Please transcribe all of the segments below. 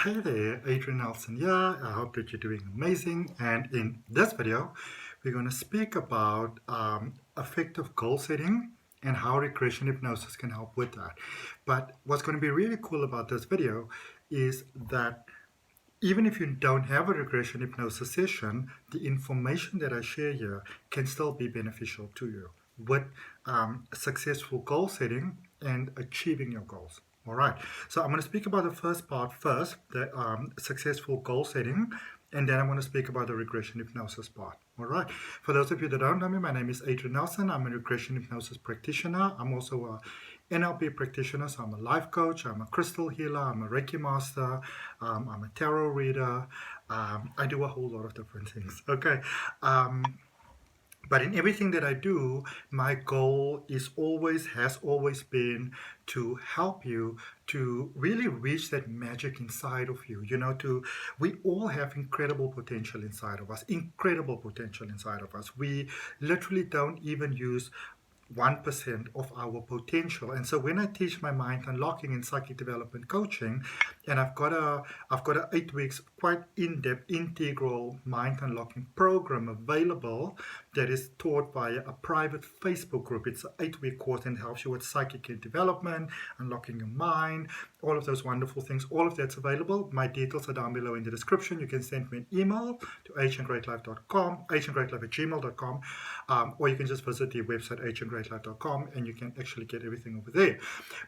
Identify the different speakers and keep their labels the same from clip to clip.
Speaker 1: Hey there, Adrian here. I hope that you're doing amazing. And in this video, we're going to speak about effective goal setting and how regression hypnosis can help with that. But what's going to be really cool about this video is that even if you don't have a regression hypnosis session, the information that I share here can still be beneficial to you with successful goal setting and achieving your goals. All right, so I'm going to speak about the first part first, the successful goal setting, and then I'm going to speak about the regression hypnosis part. All right, for those of you that don't know me, my name is Adrian Nelson. I'm a regression hypnosis practitioner. I'm also a NLP practitioner, so I'm a life coach, I'm a crystal healer, I'm a Reiki master, I'm a tarot reader. I do a whole lot of different things. Okay. But in everything that I do, my goal has always been to help you to really reach that magic inside of you. We all have incredible potential inside of us, We literally don't even use 1% of our potential. And so when I teach my mind unlocking in psychic development coaching, and I've got a 8 weeks quite in-depth integral mind unlocking program available that is taught via a private Facebook group. It's an 8-week course and helps you with psychic development, unlocking your mind, all of those wonderful things. All of that's available. My details are down below in the description. You can send me an email to ahngreatlife.com, ahngreatlife@gmail.com, or you can just visit the website ahngreatlife.com and you can actually get everything over there.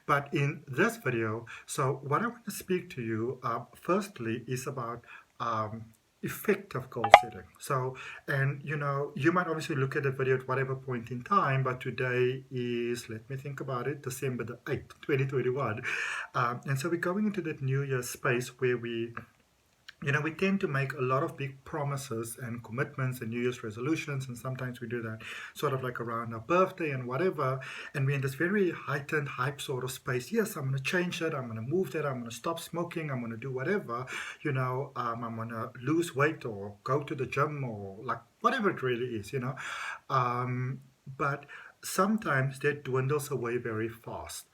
Speaker 1: But in this video, so what I want to speak to you firstly is about effective goal setting. So, and you might obviously look at the video at whatever point in time, but today is, let me think about it, December the 8th, 2021. And so we're going into that New Year space where we tend to make a lot of big promises and commitments and New Year's resolutions, and sometimes we do that sort of like around our birthday and whatever, and we're in this very heightened hype sort of space. Yes, I'm going to change that, I'm going to move that, I'm going to stop smoking, I'm going to do whatever, I'm going to lose weight or go to the gym or like whatever it really is, but sometimes that dwindles away very fast.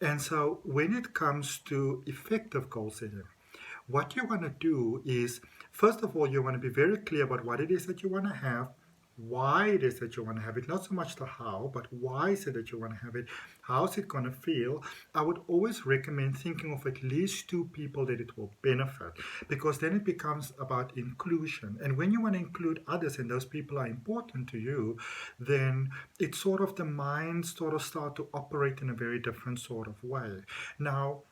Speaker 1: And so when it comes to effective goal setting, what you want to do is, first of all, you want to be very clear about what it is that you want to have, why it is that you want to have it, not so much the how, but why is it that you want to have it, how is it going to feel. I would always recommend thinking of at least 2 people that it will benefit, because then it becomes about inclusion. And when you want to include others and those people are important to you, then it's sort of the mind sort of start to operate in a very different sort of way. Now,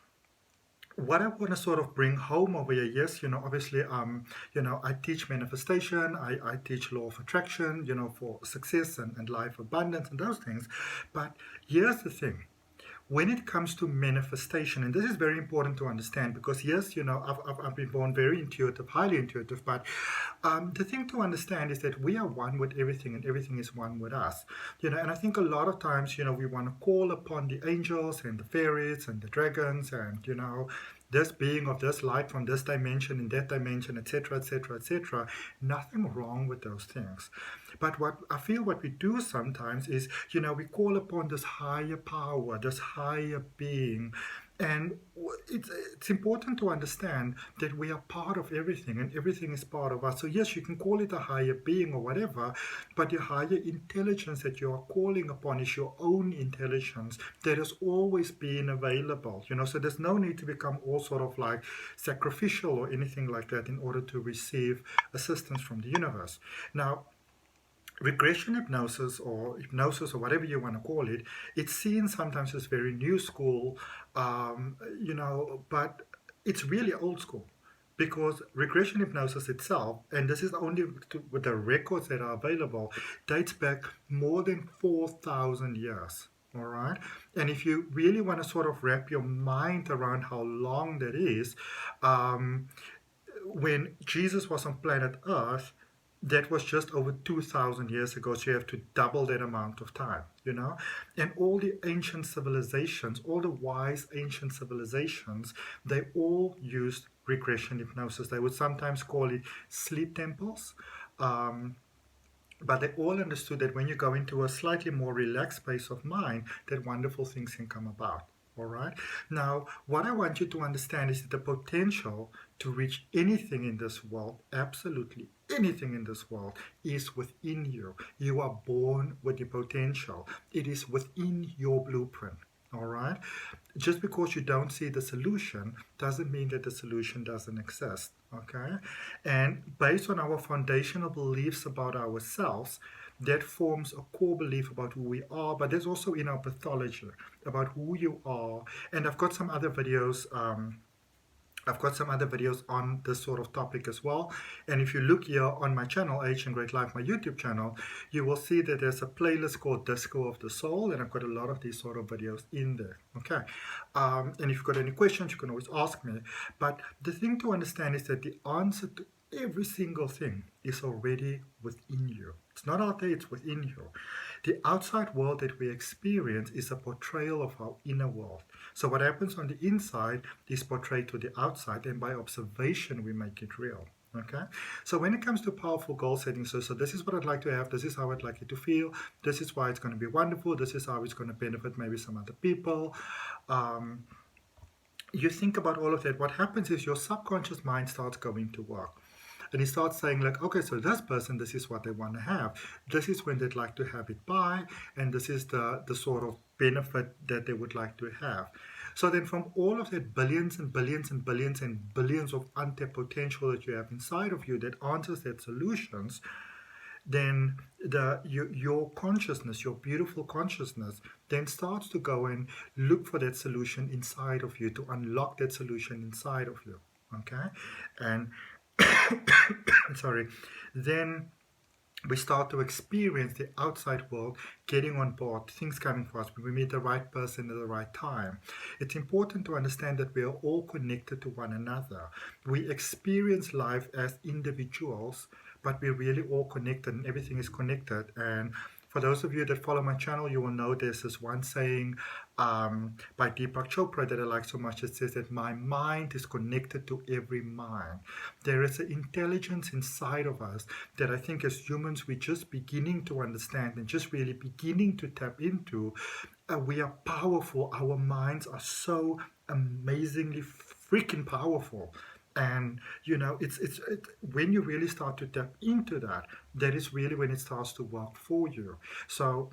Speaker 1: what I want to sort of bring home over here, yes, obviously, I teach manifestation, I teach law of attraction, for success and life abundance and those things. But here's the thing. When it comes to manifestation, and this is very important to understand, because yes, I've been born very intuitive, highly intuitive, but the thing to understand is that we are one with everything and everything is one with us. And I think a lot of times, we want to call upon the angels and the fairies and the dragons and, this being of this light from this dimension in that dimension, etc., etc., etc. Nothing wrong with those things. But what I feel what we do sometimes is, we call upon this higher power, this higher being. And it's important to understand that we are part of everything and everything is part of us. So yes, you can call it a higher being or whatever, but the higher intelligence that you are calling upon is your own intelligence that has always been available. So there's no need to become all sort of like sacrificial or anything like that in order to receive assistance from the universe. Now, regression hypnosis or whatever you want to call it, it's seen sometimes as very new school, but it's really old school, because regression hypnosis itself, and this is only with the records that are available, dates back more than 4,000 years. All right. And if you really want to sort of wrap your mind around how long that is, when Jesus was on planet Earth, that was just over 2,000 years ago, so you have to double that amount of time, And all the ancient civilizations, all the wise ancient civilizations, they all used regression hypnosis. They would sometimes call it sleep temples, but they all understood that when you go into a slightly more relaxed space of mind, that wonderful things can come about. All right. Now, what I want you to understand is that the potential to reach anything in this world, absolutely anything in this world, is within you. You are born with the potential. It is within your blueprint. All right. Just because you don't see the solution doesn't mean that the solution doesn't exist. Okay. And based on our foundational beliefs about ourselves, that forms a core belief about who we are, but there's also in our pathology about who you are. And I've got some other videos on this sort of topic as well. And if you look here on my channel, AHN Great Life, my YouTube channel, you will see that there's a playlist called Disco of the Soul, and I've got a lot of these sort of videos in there. Okay. And if you've got any questions, you can always ask me. But the thing to understand is that the answer to every single thing is already within you. It's not out there, it's within you. The outside world that we experience is a portrayal of our inner world. So what happens on the inside is portrayed to the outside, and by observation we make it real. Okay, so when it comes to powerful goal setting, so this is what I'd like to have, this is how I'd like it to feel, this is why it's going to be wonderful, this is how it's going to benefit maybe some other people. You think about all of that, what happens is your subconscious mind starts going to work. And he starts saying like, okay, so this person, this is what they want to have. This is when they'd like to have it by, and this is the sort of benefit that they would like to have. So then from all of that billions and billions and billions and billions of untapped potential that you have inside of you that answers that solutions, then your consciousness, your beautiful consciousness, then starts to go and look for that solution inside of you, to unlock that solution inside of you. Okay? And sorry, then we start to experience the outside world getting on board, things coming for us, when we meet the right person at the right time. It's important to understand that we are all connected to one another. We experience life as individuals, but we're really all connected, and everything is connected. And for those of you that follow my channel, you will know there's this one saying by Deepak Chopra that I like so much. It says that my mind is connected to every mind. There is an intelligence inside of us that I think as humans we're just beginning to understand and just really beginning to tap into. We are powerful. Our minds are so amazingly freaking powerful. And it's when you really start to tap into that, that is really when it starts to work for you. So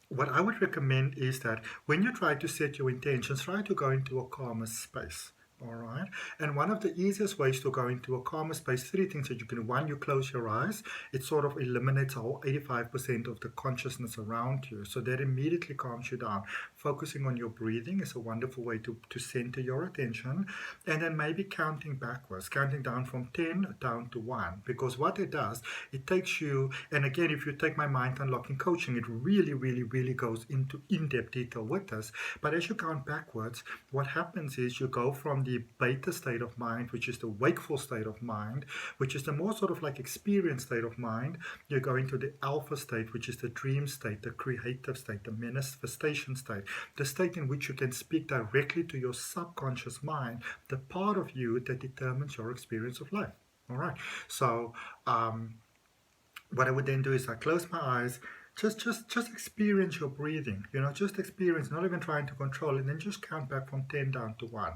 Speaker 1: what I would recommend is that when you try to set your intentions, try to go into a calmer space. All right. And one of the easiest ways to go into a calmer space, three things that you can do. One, you close your eyes. It sort of eliminates a whole 85% of the consciousness around you. So that immediately calms you down. Focusing on your breathing is a wonderful way to center your attention. And then maybe counting backwards, counting down from 10 down to 1. Because what it does, it takes you, and again, if you take my Mind Unlocking coaching, it really, really, really goes into in-depth detail with us. But as you count backwards, what happens is you go from the beta state of mind, which is the wakeful state of mind, which is the more sort of like experienced state of mind. You go into the alpha state, which is the dream state, the creative state, the manifestation state, the state in which you can speak directly to your subconscious mind, the part of you that determines your experience of life. All right. So what I would then do is I close my eyes. Just experience your breathing, just experience, not even trying to control it, and then just count back from 10 down to 1.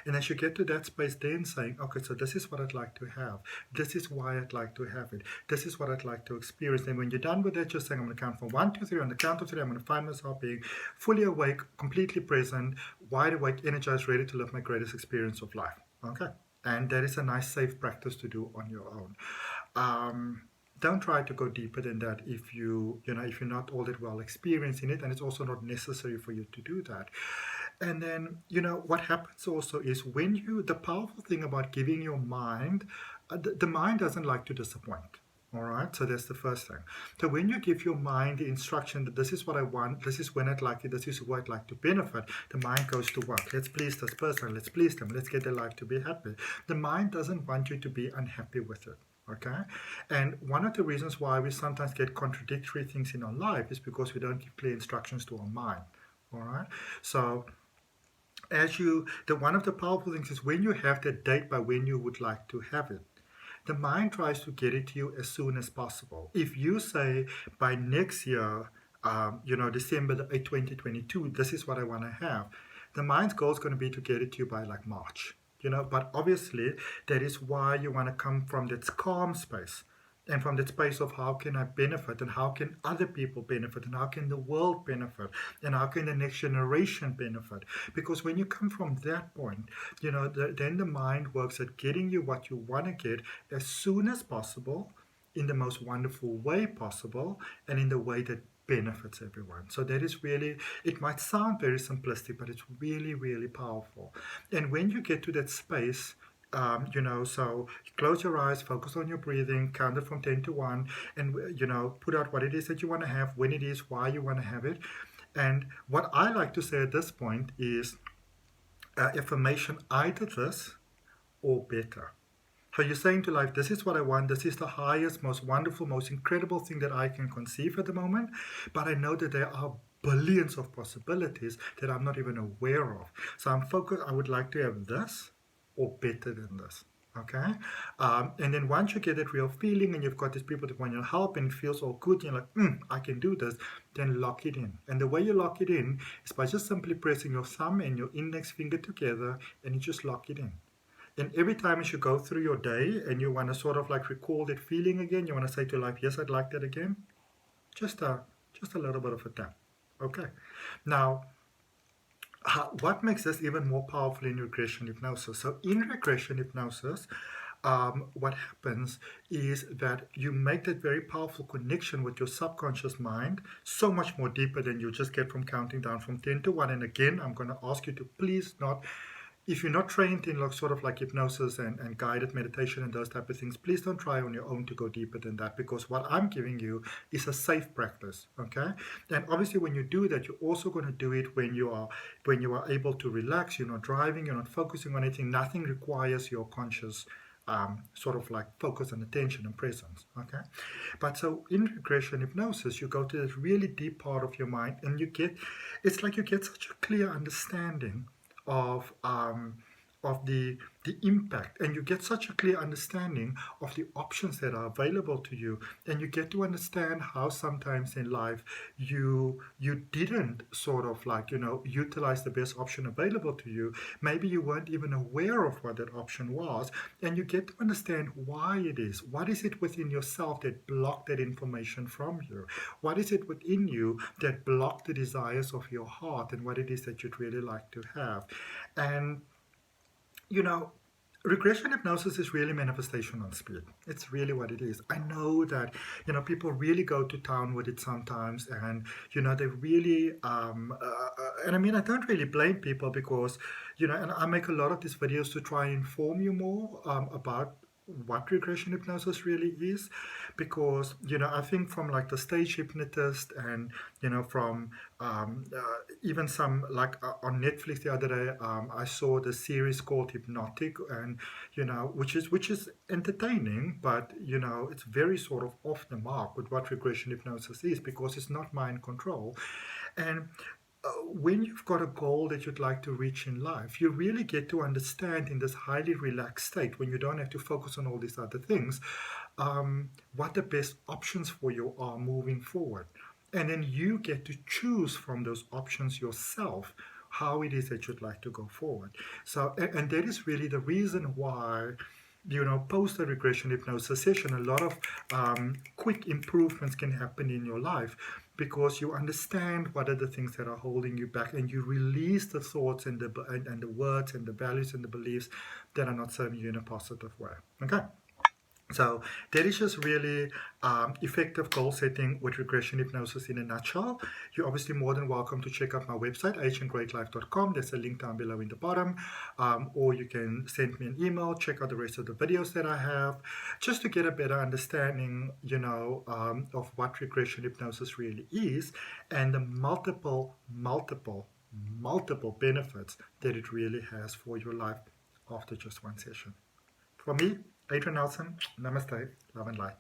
Speaker 1: And as you get to that space, then saying, okay, so this is what I'd like to have. This is why I'd like to have it. This is what I'd like to experience. And when you're done with that, just saying, I'm going to count from 1, 2, 3. On the count of 3, I'm going to find myself being fully awake, completely present, wide awake, energized, ready to live my greatest experience of life. Okay? And that is a nice, safe practice to do on your own. Don't try to go deeper than that if you're not all that well experienced in it, and it's also not necessary for you to do that. And then, what happens also is the powerful thing about giving your mind, the mind doesn't like to disappoint. All right, so that's the first thing. So when you give your mind the instruction that this is what I want, this is when I'd like it, this is who I'd like to benefit, the mind goes to work. Let's please this person, let's please them, let's get their life to be happy. The mind doesn't want you to be unhappy with it. Okay, and one of the reasons why we sometimes get contradictory things in our life is because we don't give clear instructions to our mind. All right, so one of the powerful things is when you have that date by when you would like to have it, the mind tries to get it to you as soon as possible. If you say by next year, December the 8th, 2022, this is what I want to have, The mind's goal is going to be to get it to you by like March, but obviously that is why you want to come from that calm space and from that space of how can I benefit and how can other people benefit and how can the world benefit and how can the next generation benefit. Because when you come from that point, then the mind works at getting you what you want to get as soon as possible, in the most wonderful way possible, and in the way that benefits everyone. So that is really, it might sound very simplistic, but it's really, really powerful. And when you get to that space, so close your eyes, focus on your breathing, count it from 10 to 1, and, put out what it is that you want to have, when it is, why you want to have it. And what I like to say at this point is affirmation, either this or better. So you're saying to life, this is what I want, this is the highest, most wonderful, most incredible thing that I can conceive at the moment, but I know that there are billions of possibilities that I'm not even aware of. So I'm focused, I would like to have this or better than this. Okay, and then once you get that real feeling and you've got these people that want your help and it feels all good, you're like, I can do this, then lock it in. And the way you lock it in is by just simply pressing your thumb and your index finger together, and you just lock it in. And every time as you go through your day and you want to sort of like recall that feeling again, you want to say to life, yes, I'd like that again, just a little bit of a tap. Okay, now what makes this even more powerful in regression hypnosis? So in regression hypnosis, what happens is that you make that very powerful connection with your subconscious mind so much more deeper than you just get from counting down from 10 to 1. And again, I'm going to ask you to please not, if you're not trained in sort of like hypnosis and guided meditation and those type of things, please don't try on your own to go deeper than that, because what I'm giving you is a safe practice, okay? And obviously when you do that, you're also going to do it when you are able to relax, you're not driving, you're not focusing on anything, nothing requires your conscious sort of like focus and attention and presence, okay? But so in regression hypnosis, you go to this really deep part of your mind and it's like you get such a clear understanding of the impact, and you get such a clear understanding of the options that are available to you, and you get to understand how sometimes in life you didn't sort of like utilize the best option available to you. Maybe you weren't even aware of what that option was, and you get to understand why it is. What is it within yourself that blocked that information from you? What is it within you that blocked the desires of your heart and what it is that you'd really like to have? And regression hypnosis is really manifestation on speed. It's really what it is. I know that, people really go to town with it sometimes, and, they really, and I mean, I don't really blame people because, and I make a lot of these videos to try and inform you more about what regression hypnosis really is, because I think from like the stage hypnotist and from even some like on Netflix the other day, I saw the series called Hypnotic, and which is entertaining, but it's very sort of off the mark with what regression hypnosis is, because it's not mind control. And when you've got a goal that you'd like to reach in life, you really get to understand in this highly relaxed state, when you don't have to focus on all these other things, what the best options for you are moving forward. And then you get to choose from those options yourself how it is that you'd like to go forward. So, and that is really the reason why post a regression hypnosis session, a lot of quick improvements can happen in your life, because you understand what are the things that are holding you back, and you release the thoughts and the words and the values and the beliefs that are not serving you in a positive way. Okay. So that is just really effective goal setting with regression hypnosis in a nutshell. You're obviously more than welcome to check out my website, ahngreatlife.com. There's a link down below in the bottom. Or you can send me an email, check out the rest of the videos that I have, just to get a better understanding, of what regression hypnosis really is, and the multiple benefits that it really has for your life after just one session. For me, Adrian Nelson, namaste, love and light.